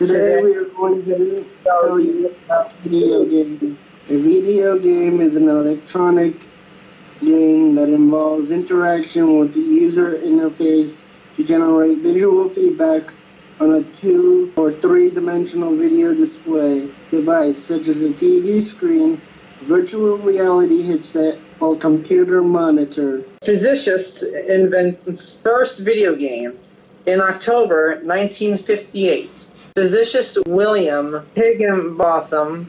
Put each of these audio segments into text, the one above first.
Today we are going to tell you about video games. A video game is an electronic game that involves interaction with the user interface to generate visual feedback on a 2 or 3-dimensional video display device such as a TV screen, virtual reality headset, or computer monitor. Physicists invents first video game in October 1958. Physicist William Higginbotham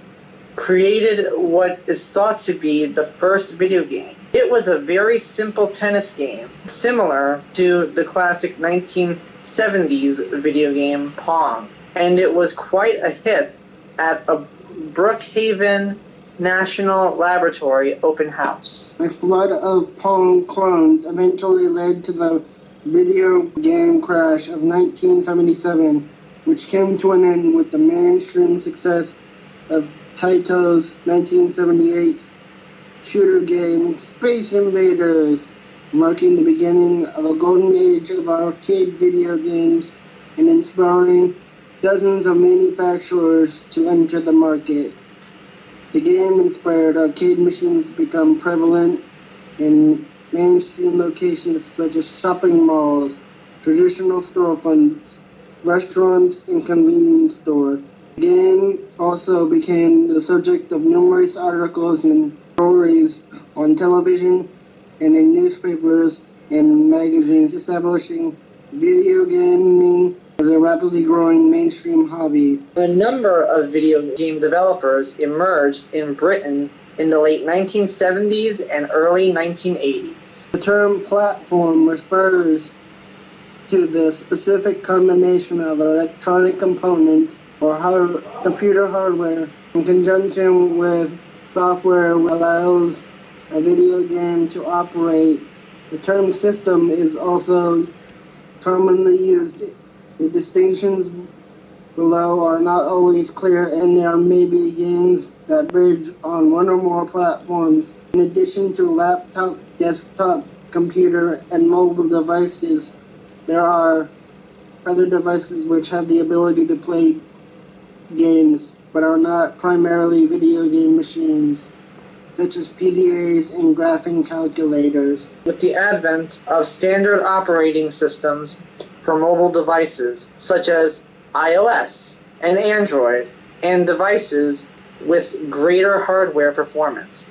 created what is thought to be the first video game. It was a very simple tennis game, similar to the classic 1970s video game Pong, and it was quite a hit at a Brookhaven National Laboratory open house. A flood of Pong clones eventually led to the video game crash of 1977, which came to an end with the mainstream success of Taito's 1978 shooter game Space Invaders, marking the beginning of a golden age of arcade video games and inspiring dozens of manufacturers to enter the market. The game inspired arcade machines to become prevalent in mainstream locations such as shopping malls, traditional storefronts, restaurants, and convenience stores. The game also became the subject of numerous articles and stories on television and in newspapers and magazines, establishing video gaming as a rapidly growing mainstream hobby. A number of video game developers emerged in Britain in the late 1970s and early 1980s. The term platform refers to the specific combination of electronic components or computer hardware in conjunction with software which allows a video game to operate. The term system is also commonly used. The distinctions below are not always clear, and there may be games that bridge on one or more platforms. In addition to laptop, desktop, computer, and mobile devices, there are other devices which have the ability to play games but are not primarily video game machines, such as PDAs and graphing calculators. With the advent of standard operating systems for mobile devices, such as iOS and Android, and devices with greater hardware performance,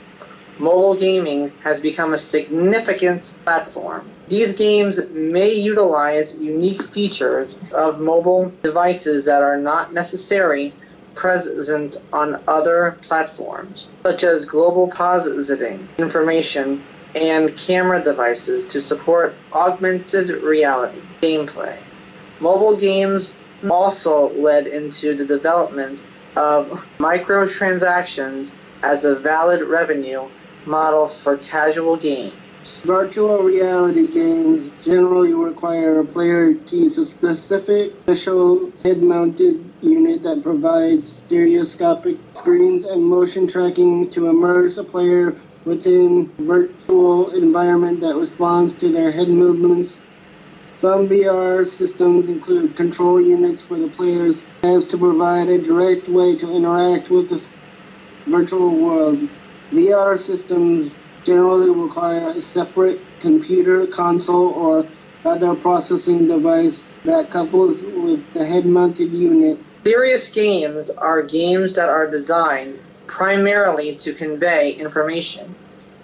mobile gaming has become a significant platform. These games may utilize unique features of mobile devices that are not necessarily present on other platforms, such as global positioning information and camera devices to support augmented reality gameplay. Mobile games also led into the development of microtransactions as a valid revenue model for casual games. Virtual reality games generally require a player to use a special head-mounted unit that provides stereoscopic screens and motion tracking to immerse a player within a virtual environment that responds to their head movements. Some VR systems include control units for the players as to provide a direct way to interact with the virtual world. VR systems generally require a separate computer, console, or other processing device that couples with the head-mounted unit. Serious games are games that are designed primarily to convey information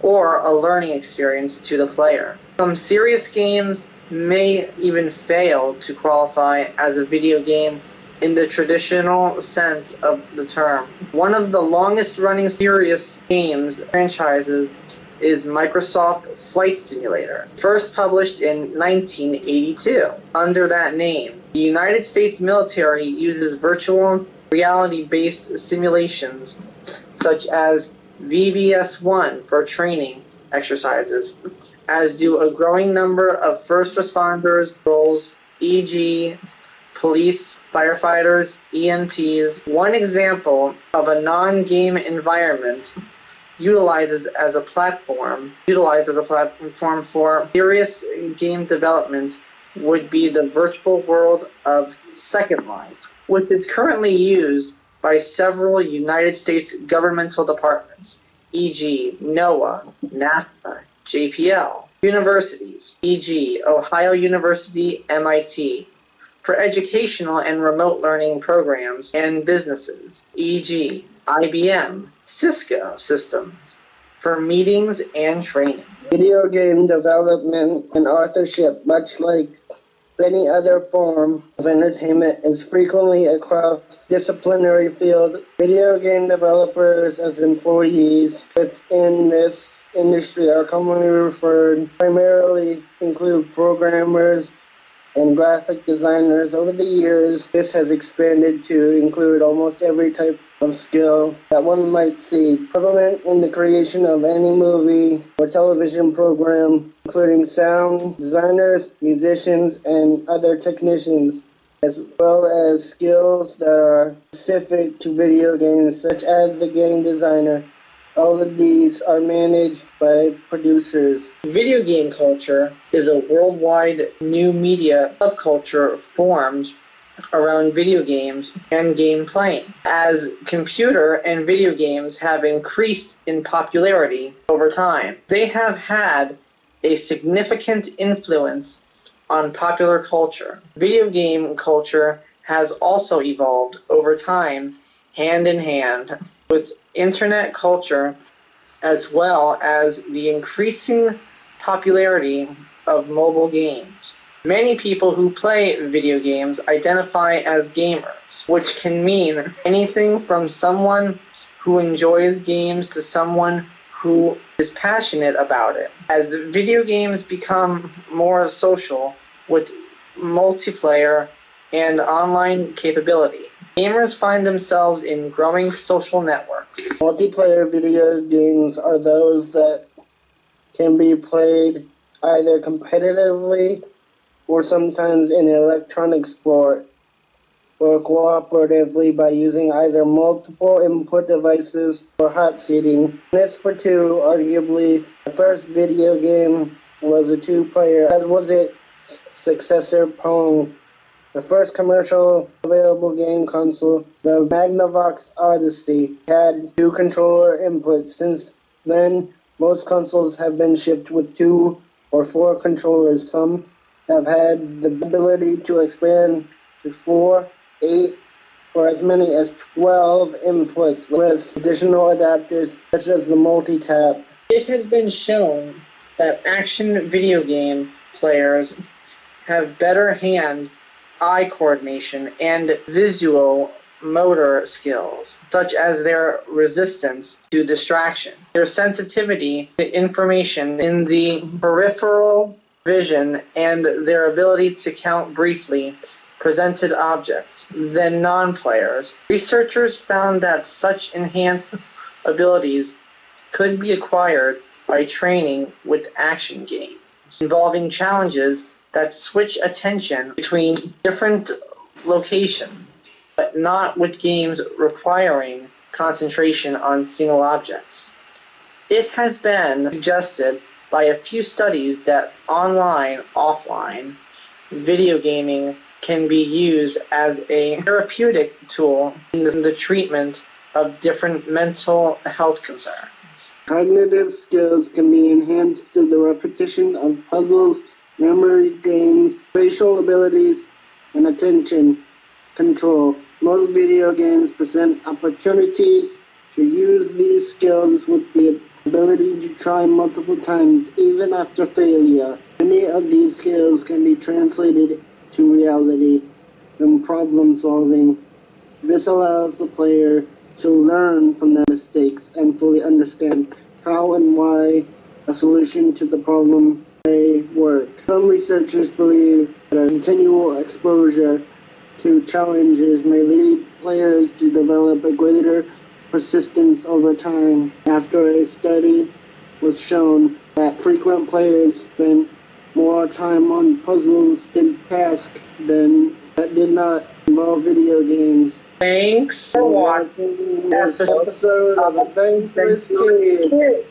or a learning experience to the player. Some serious games may even fail to qualify as a video game in the traditional sense of the term. One of the longest-running serious games franchises is Microsoft Flight Simulator, first published in 1982 under that name. The United States military uses virtual reality-based simulations such as VBS-1 for training exercises, as do a growing number of first responders roles, e.g. police, firefighters, EMTs. One example of a non-game environment utilized as a platform for serious game development would be the virtual world of Second Life. which is currently used by several United States governmental departments, e.g. NOAA, NASA, JPL, universities, e.g. Ohio University, MIT, for educational and remote learning programs, and businesses, e.g. IBM, Cisco Systems, for meetings and training. Video game development and authorship, much like any other form of entertainment, is frequently a cross-disciplinary field. Video game developers as employees within this industry are commonly referred, primarily include programmers and graphic designers. Over the years, this has expanded to include almost every type of skill that one might see, prevalent in the creation of any movie or television program, including sound designers, musicians, and other technicians, as well as skills that are specific to video games, such as the game designer. All of these are managed by producers. Video game culture is a worldwide new media subculture formed around video games and game playing. As computer and video games have increased in popularity over time, they have had a significant influence on popular culture. Video game culture has also evolved over time, hand in hand with internet culture, as well as the increasing popularity of mobile games. Many people who play video games identify as gamers, which can mean anything from someone who enjoys games to someone who is passionate about it. As video games become more social with multiplayer and online capability, gamers find themselves in growing social networks. Multiplayer video games are those that can be played either competitively or sometimes in electronic sport, or cooperatively by using either multiple input devices or hot seating. This for two, arguably, the first video game was a two-player, as was its successor, Pong. The first commercial available game console, the Magnavox Odyssey, had two controller inputs. Since then, most consoles have been shipped with 2 or 4 controllers. Some have had the ability to expand to 4, 8, or as many as 12 inputs with additional adapters such as the multi-tap. It has been shown that action video game players have better hand-eye coordination and visual motor skills, such as their resistance to distraction, their sensitivity to information in the peripheral vision, and their ability to count briefly presented objects than non-players. Researchers found that such enhanced abilities could be acquired by training with action games, involving challenges that switch attention between different locations, but not with games requiring concentration on single objects. It has been suggested by a few studies that online, offline video gaming can be used as a therapeutic tool in the treatment of different mental health concerns. Cognitive skills can be enhanced through the repetition of puzzles, memory games, facial abilities, and attention control. Most video games present opportunities to use these skills with the ability to try multiple times, even after failure. Many of these skills can be translated to reality and problem solving. This allows the player to learn from their mistakes and fully understand how and why a solution to the problem may work. Some researchers believe that a continual exposure to challenges may lead players to develop a greater persistence over time. After a study was shown that frequent players spent more time on puzzles and tasks that did not involve video games. Thanks for watching this episode of Adventurous Kid.